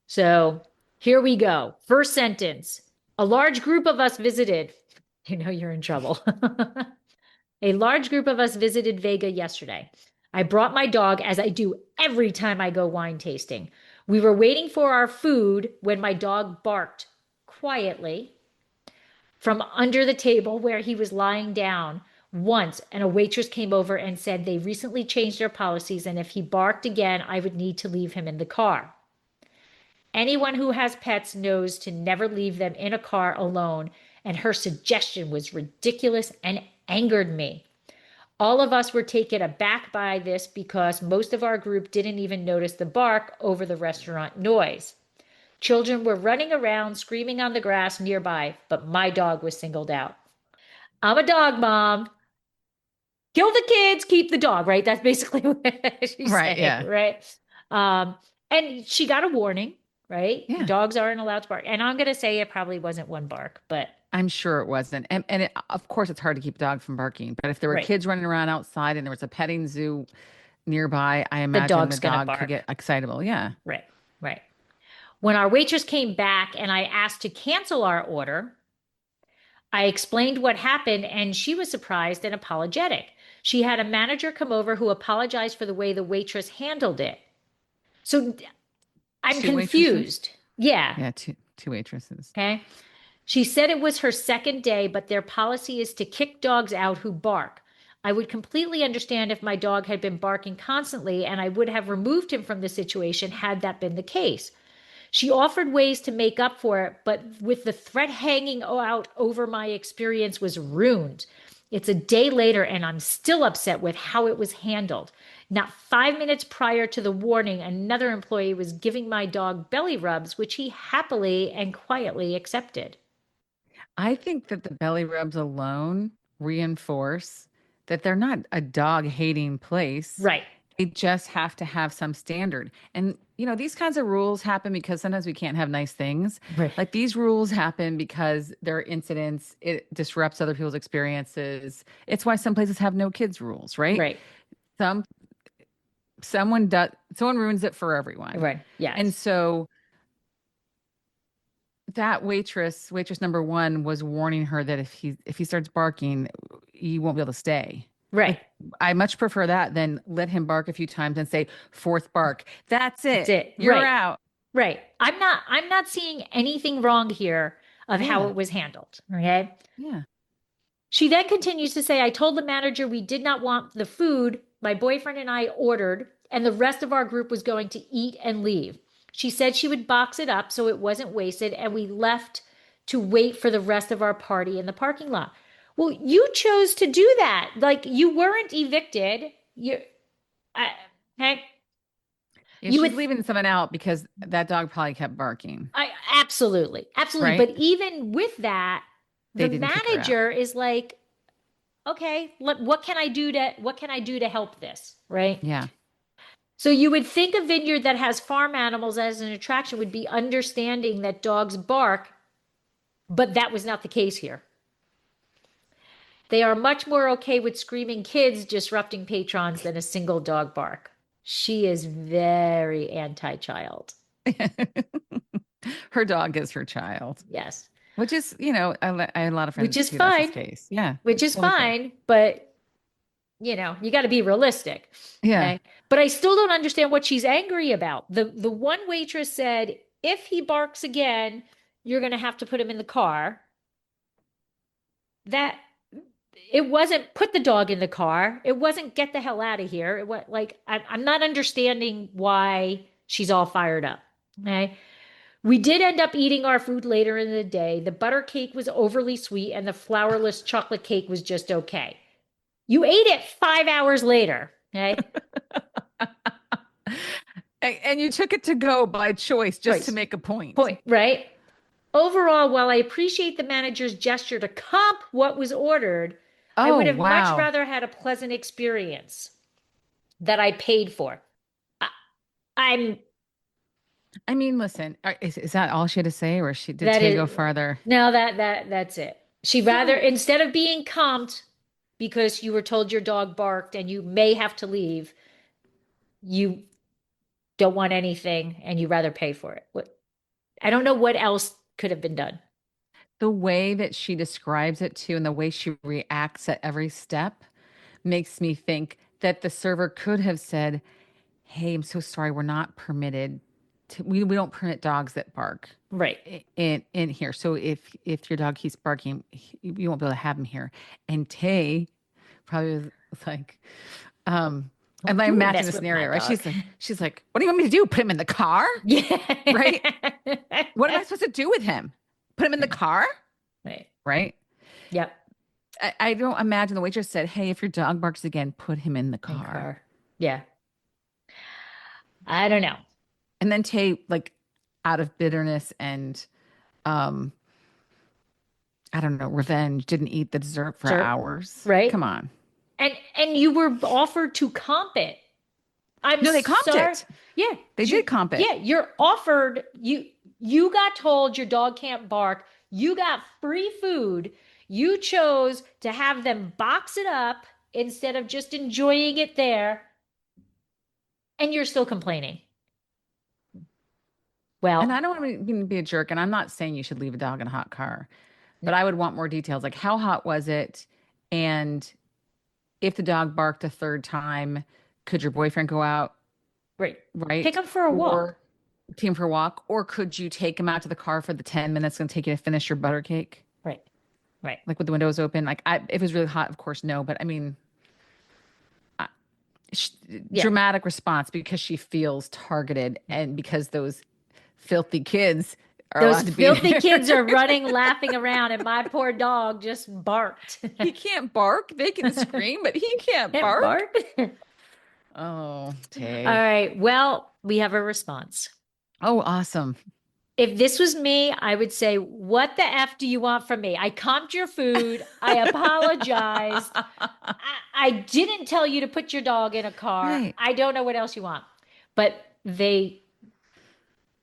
So here we go. First sentence. A large group of us visited. You know you're in trouble. A large group of us visited Vega yesterday. I brought my dog, as I do every time I go wine tasting. We were waiting for our food when my dog barked quietly from under the table where he was lying down once, and a waitress came over and said they recently changed their policies, and if he barked again, I would need to leave him in the car. Anyone who has pets knows to never leave them in a car alone, and her suggestion was ridiculous and angered me. All of us were taken aback by this because most of our group didn't even notice the bark over the restaurant noise. Children were running around screaming on the grass nearby, but my dog was singled out. I'm a dog mom. Kill the kids, keep the dog, right? That's basically what she's saying, yeah. Right? And she got a warning, right? Yeah. Dogs aren't allowed to bark. And I'm going to say it probably wasn't one bark, but I'm sure it wasn't. And of course, it's hard to keep a dog from barking. But if there were kids running around outside and there was a petting zoo nearby, I imagine the dog could get excitable. Yeah. Right. When our waitress came back and I asked to cancel our order, I explained what happened and she was surprised and apologetic. She had a manager come over who apologized for the way the waitress handled it. So I'm confused. Yeah. Yeah, two waitresses. Okay. She said it was her second day, but their policy is to kick dogs out who bark. I would completely understand if my dog had been barking constantly, and I would have removed him from the situation had that been the case. She offered ways to make up for it, but with the threat hanging out over my experience was ruined. It's a day later, and I'm still upset with how it was handled. Not 5 minutes prior to the warning, another employee was giving my dog belly rubs, which he happily and quietly accepted. I think that the belly rubs alone reinforce that they're not a dog-hating place. Right. They just have to have some standard. And, these kinds of rules happen because sometimes we can't have nice things. Right. Like these rules happen because there are incidents. It disrupts other people's experiences. It's why some places have no kids rules, right? Right. Someone ruins it for everyone. Right. Yeah. And so that waitress number 1 was warning her that if he starts barking, he won't be able to stay. Right. I much prefer that than let him bark a few times and say, 4th bark. That's it. That's it. You're right. out. Right. I'm not seeing anything wrong here of how it was handled. Okay. Yeah. She then continues to say, I told the manager we did not want the food my boyfriend and I ordered, and the rest of our group was going to eat and leave. She said she would box it up so it wasn't wasted, and we left to wait for the rest of our party in the parking lot. Well, you chose to do that. Like, you weren't evicted. I, heck, Yeah, you she's would, leaving someone out because that dog probably kept barking, absolutely, absolutely. right? But even with that, the They didn't kick her out. manager is like, okay, what can I do to help this? Right. Yeah. So you would think a vineyard that has farm animals as an attraction would be understanding that dogs bark, but that was not the case here. They are much more okay with screaming kids disrupting patrons than a single dog bark. She is very anti-child. Her dog is her child, Yes. which is, I had a lot of friends Which is too. That's his fine. case. Yeah. Which It's is totally fair. fine, but you got to be realistic. Yeah. Okay. But I still don't understand what she's angry about. The one waitress said, if he barks again, you're going to have to put him in the car. That it wasn't put the dog in the car. It wasn't get the hell out of here. It was like, I'm not understanding why she's all fired up. Okay. We did end up eating our food later in the day. The butter cake was overly sweet and the flourless chocolate cake was just okay. You ate it 5 hours later. Okay. And you took it to go by choice just to Choice. make a point. Right? Overall, while I appreciate the manager's gesture to comp what was ordered, I would Oh, have much wow. rather had a pleasant experience that I paid for. I'm I mean, listen, is that all she had to say, or did that Tay go is farther? no that's it. She rather instead of being comped because you were told your dog barked and you may have to leave, you don't want anything and you rather pay for it. I don't know what else could have been done. The way that she describes it too, and the way she reacts at every step makes me think that the server could have said, "Hey, I'm so sorry, we're not permitted to. We don't permit dogs that bark Right. in here. So if your dog keeps barking, you won't be able to have him here." And Tay probably was like, and I You imagine mess the with scenario, my right? dog. She's like, "What do you want me to do? Put him in the car? Yeah. Right? What am I supposed to do with him? Put him in the car? Right. Right?" Yep. I don't imagine the waitress said, "Hey, if your dog barks again, put him in the In car." Yeah. I don't know. And then Tay, like, out of bitterness and um, I don't know, revenge, didn't eat the dessert for Sure. hours. Right. Come on. And you were offered to comp it. I'm No, they comped sorry. it. Yeah. They did comp it. Yeah, you're offered you got told your dog can't bark. You got free food. You chose to have them box it up instead of just enjoying it there. And you're still complaining. Well, And I don't want to be a jerk, and I'm not saying you should leave a dog in a hot car, but I would want more details. Like, how hot was it? And if the dog barked a third time, could your boyfriend go out? right. Right? Take him for a walk. Or take him for a walk? Or could you take him out to the car for the 10 minutes it's going to take you to finish your butter cake? Right. Right. Like with the windows open? Like, if it was really hot, of course, no. But I mean, Yeah. dramatic response because she feels targeted and because those filthy kids are Those allowed to be filthy there. kids are running, laughing around, and my poor dog just barked. He can't bark. They can scream, but he can't Can't bark. bark. Oh, Tay. All right. Well, we have a response. Oh, awesome. If this was me, I would say, what the F do you want from me? I comped your food. I apologized. I didn't tell you to put your dog in a car. Right. I don't know what else you want. But they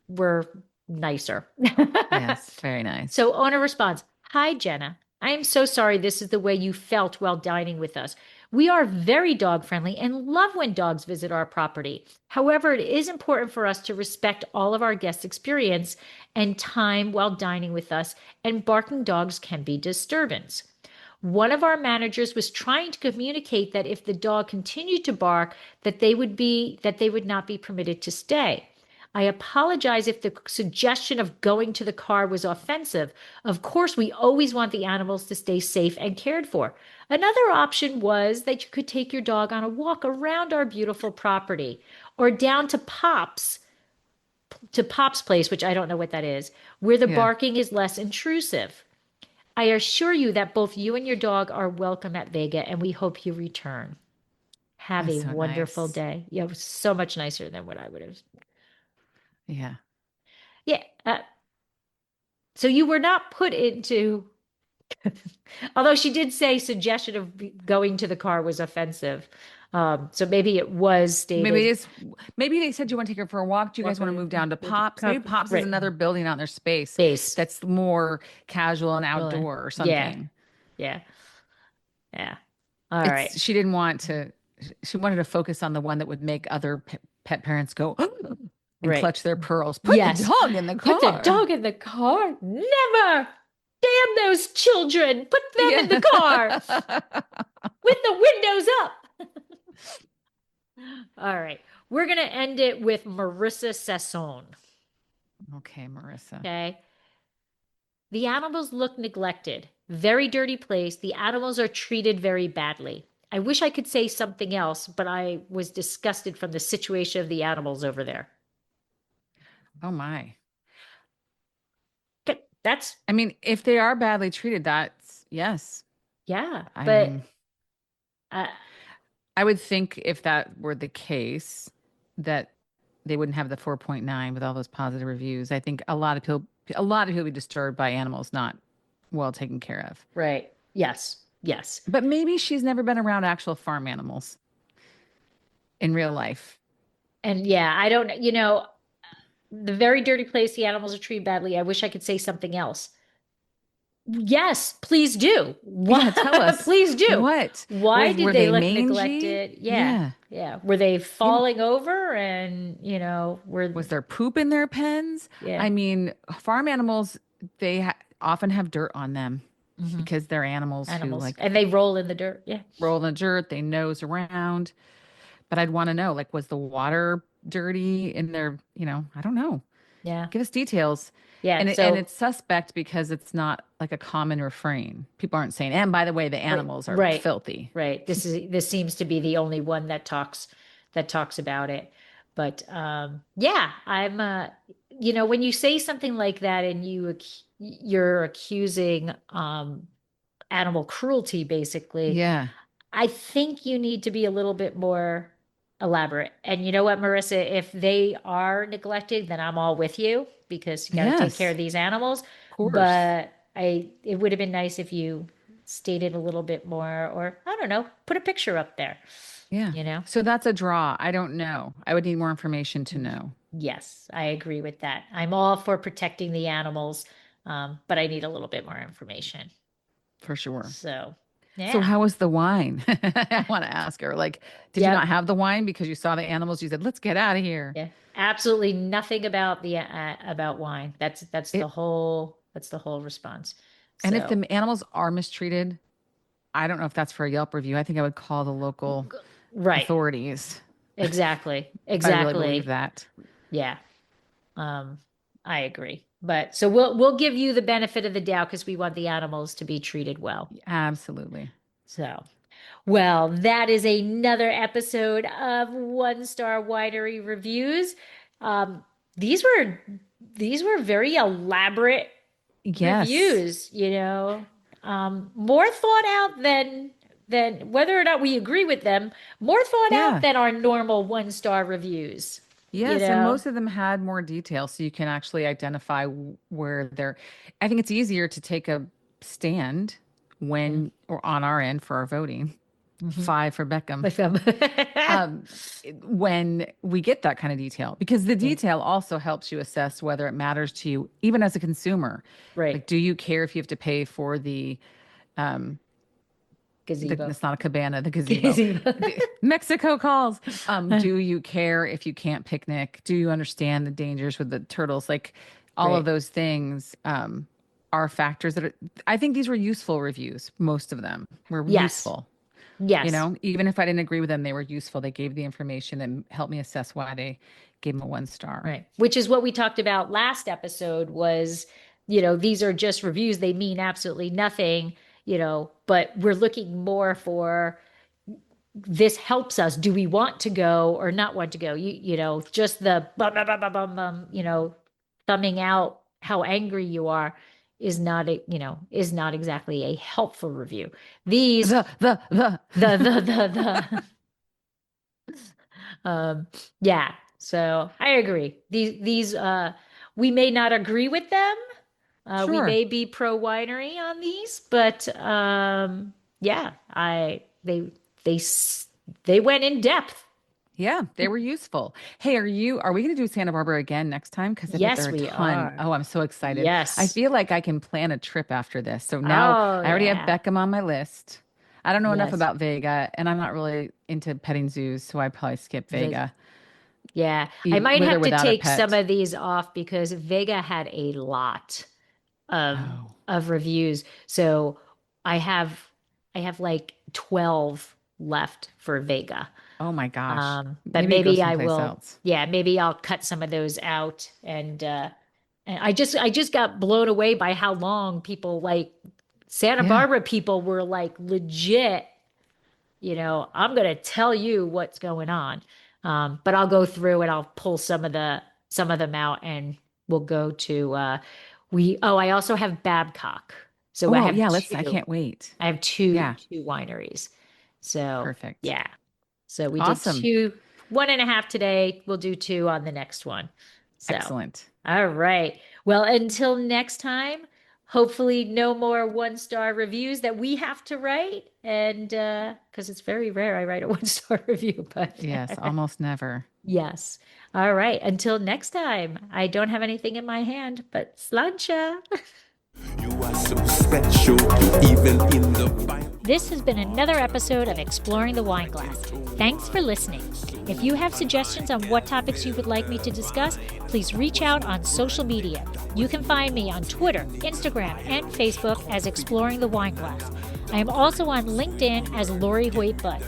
were nicer. Yes, very nice. So owner responds, "Hi, Jenna. I am so sorry this is the way you felt while dining with us. We are very dog friendly and love when dogs visit our property. However, it is important for us to respect all of our guests' experience and time while dining with us, and barking dogs can be disturbance. One of our managers was trying to communicate that if the dog continued to bark, that they would not be permitted to stay. I apologize if the suggestion of going to the car was offensive. Of course, we always want the animals to stay safe and cared for. Another option was that you could take your dog on a walk around our beautiful property or down to Pop's to Pop's place, which I don't know what that is, where the Yeah. barking is less intrusive. I assure you that both you and your dog are welcome at Vega, and we hope you return. Have That's a so wonderful nice. day. Yeah, it was so much nicer than what I would have. Yeah. Yeah. So you were not put into, although she did say suggestion of going to the car was offensive. So maybe it was Maybe stated. it's maybe they said you want to take her for a walk. Do you guys want to move down to Pops? Maybe Pops is Right. another building out in their space Base. that's more casual and Well, outdoor or yeah. something. Yeah. Yeah. All right. It's she didn't want to. She wanted to focus on the one that would make other pet parents go and Right. clutch their pearls. Put the Yes. dog in the Put the car. dog in the car? Never. Damn those children. Put them in the car Yeah. with the windows up. All right. We're going to end it with Marissa Sasson. Okay, Marissa. Okay. The animals look neglected. Very dirty place. The animals are treated very badly. I wish I could say something else, but I was disgusted from the situation of the animals over there. Oh my. Okay, that's, I mean, if they are badly treated, that's yes. yeah, I but mean, uh, I would think if that were the case, that they wouldn't have the 4.9 with all those positive reviews. I think a lot of people would be disturbed by animals not well taken care of. right. Yes. Yes. But maybe she's never been around actual farm animals in real life. And yeah, I don't, the very dirty place, the animals are treated badly. I wish I could say something else. Yes, please do. Yeah, tell us. Please do. What? Why Were did they they look mangy? neglected? Yeah. Yeah. Yeah. Were they You know, falling over and, was there poop in their pens? yeah. I mean, farm animals, they often have dirt on them Mhm. because they're animals who Animals. like And they roll in the dirt. Yeah. roll in the dirt, they nose around. But I'd want to know, like, was the water dirty in their, I don't know. Yeah. Give us details. Yeah. And So, it's suspect because it's not like a common refrain. People aren't saying, and by the way, the right. animals are Right. filthy. Right. This seems to be the only one that talks about it. But yeah, I'm when you say something like that and you're accusing animal cruelty basically, Yeah. I think you need to be a little bit more elaborate. And you know what, Marissa, if they are neglected, then I'm all with you because you got to take care Yes. of these animals. Of course. But it would have been nice if you stated a little bit more, or I don't know, put a picture up there, Yeah. you know? So that's a draw. I don't know. I would need more information to know Yes, I agree with that. I'm all for protecting the animals, but I need a little bit more information. for sure. So, So yeah. how was the wine? I want to ask her, like, did you Yep. not have the wine because you saw the animals? You said, let's get out of here. Yeah. Absolutely nothing about the about wine. That's the It, whole response. and if So, the animals are mistreated, I don't know if that's for a Yelp review. I think I would call the local right. authorities. Exactly. I really believe Exactly. that. Yeah. Um, I agree. But so we'll give you the benefit of the doubt because we want the animals to be treated well. Absolutely. So, well, that is another episode of One Star Winery Reviews. Um, these were very elaborate Yes. reviews, more thought out than whether or not we agree with them, more thought out Yeah. than our normal 1 star reviews, you Yes. And know. most of them had more detail so you can actually identify where they're. I think it's easier to take a stand Yeah. when or on our end for our voting. Mhm. 5 for Beckham. With them. um, when we get that kind of detail, because the Yeah. detail also helps you assess whether it matters to you, even as a consumer. Right. Like, do you care if you have to pay for um, Gazebo. it's not a cabana, the gazebo. Gazebo. Mexico calls. Do you care if you can't picnic? Do you understand the dangers with the turtles? Like all Right. of those things are factors that I think these were useful reviews. Most of them were Yes. useful. Yes. Even if I didn't agree with them, they were useful. They gave the information and helped me assess why they gave them a 1 star. Right. Which is what we talked about last episode was, these are just reviews. They mean absolutely nothing, but we're looking more for this helps us. Do we want to go or not want to go? Just the bum, bum, bum, bum, bum, bum, thumbing out how angry you are is not exactly a helpful review. These the yeah. So I agree. These we may not agree with them. We Sure. may be pro winery on these, but yeah, they went in depth. Yeah, they were useful. Hey, are we going to do Santa Barbara again next time? Because I bet Yes, there are a we ton. are. Oh, I'm so excited. Yes. I feel like I can plan a trip after this. So now Oh, I already yeah. have Beckham on my list. I don't know enough Yes. about Vega, and I'm not really into petting zoos, so I probably skip Vega. Yeah, I might With or have to without a take pet. some of these off because Vega had a lot Oh. of reviews. So I have like 12 left for Vega. Oh my gosh. But Maybe go maybe I someplace will. else. Yeah, maybe I'll cut some of those out. And I just got blown away by how long people like Santa Yeah. Barbara people were like legit. I'm going to tell you what's going on. But I'll go through and I'll pull some of them out, and we'll go to I also have Babcock. So I Oh, have yeah, I two. can't wait. I have two Yeah. wineries. So Perfect. yeah. So we did Awesome. 1.5 today. We'll do 2 on the next one. So Excellent. all right. Well, until next time, hopefully no more 1-star reviews that we have to write. And because it's very rare I write a 1-star review, but Yes, almost never. yes. All right. Until next time, I don't have anything in my hand, but slancha. You are so special, even in the Bible. This has been another episode of Exploring the Wineglass. Thanks for listening. If you have suggestions on what topics you would like me to discuss, please reach out on social media. You can find me on Twitter, Instagram, and Facebook as Exploring the Wineglass. I am also on LinkedIn as Lori Hoyt-Budd.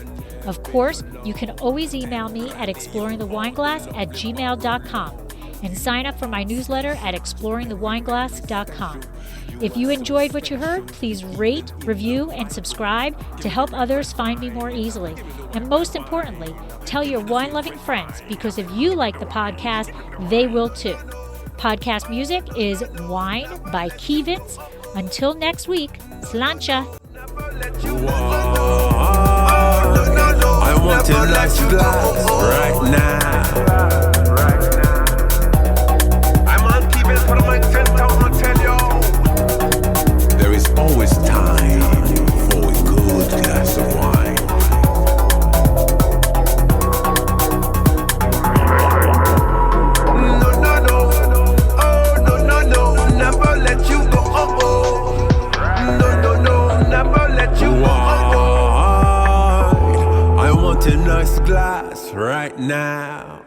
Of course, you can always email me at exploringthewineglass@gmail.com and sign up for my newsletter at exploringthewineglass.com. If you enjoyed what you heard, please rate, review, and subscribe to help others find me more easily. And most importantly, tell your wine-loving friends, because if you like the podcast, they will too. Podcast music is Wine by Kevins. Until next week, slancha. I want a nice glass right now. I'm on keeping for my 10,000 tell you. There is always time for a good glass of wine. No. Oh, no. Never let you go. No. Never let you go. I want a nice glass right now.